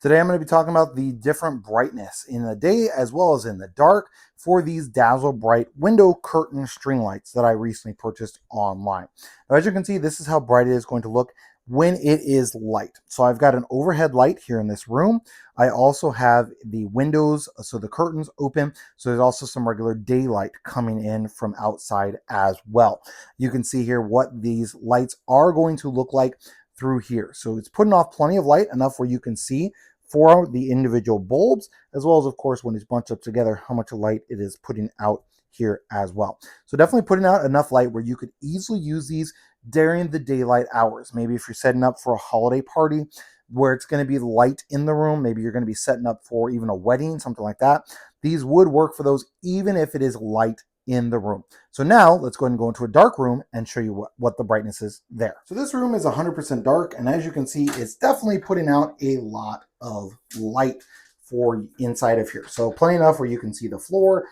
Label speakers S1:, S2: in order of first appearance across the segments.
S1: Today I'm going to be talking about the different brightness in the day as well as in the dark for these Dazzle Bright window curtain string lights that I recently purchased online. Now, as you can see, this is how bright it is going to look when it is light. So I've got an overhead light here in this room. I also have the windows, so the curtains open. So there's also some regular daylight coming in from outside as well. You can see here what these lights are going to look like through here. So it's putting off plenty of light, enough where you can see for the individual bulbs, as well as, of course, when it's bunched up together, how much light it is putting out here as well. So definitely putting out enough light where you could easily use these during the daylight hours. Maybe if you're setting up for a holiday party where it's going to be light in the room, maybe you're going to be setting up for even a wedding, something like that. These would work for those even if it is light in the room. So now let's go ahead and go into a dark room and show you what the brightness is there. So this room is 100% dark, and as you can see, it's definitely putting out a lot of light for inside of here. So plenty enough where you can see the floor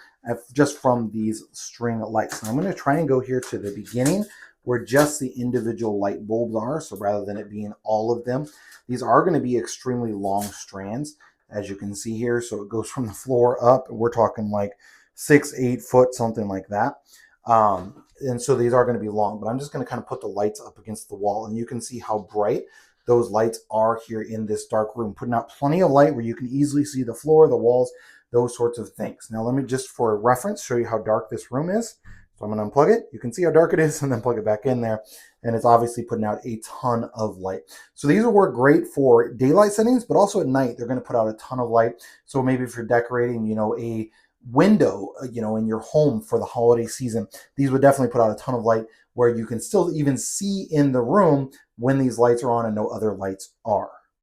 S1: just from these string lights. Now I'm going to try and go here to the beginning where just the individual light bulbs are. So rather than it being all of them, these are going to be extremely long strands, as you can see here. So it goes from the floor up. We're talking like 6-8 foot, something like that. And so these are going to be long, but I'm just going to kind of put the lights up against the wall, and you can see how bright those lights are here in this dark room, putting out plenty of light where you can easily see the floor, the walls, those sorts of things. Now let me just, for reference, show you how dark this room is. So I'm going to unplug it. You can see how dark it is, and then plug it back in there. And it's obviously putting out a ton of light. So these will work great for daylight settings, but also at night, they're going to put out a ton of light. So maybe if you're decorating, a window, in your home for the holiday season, these would definitely put out a ton of light where you can still even see in the room when these lights are on and no other lights are.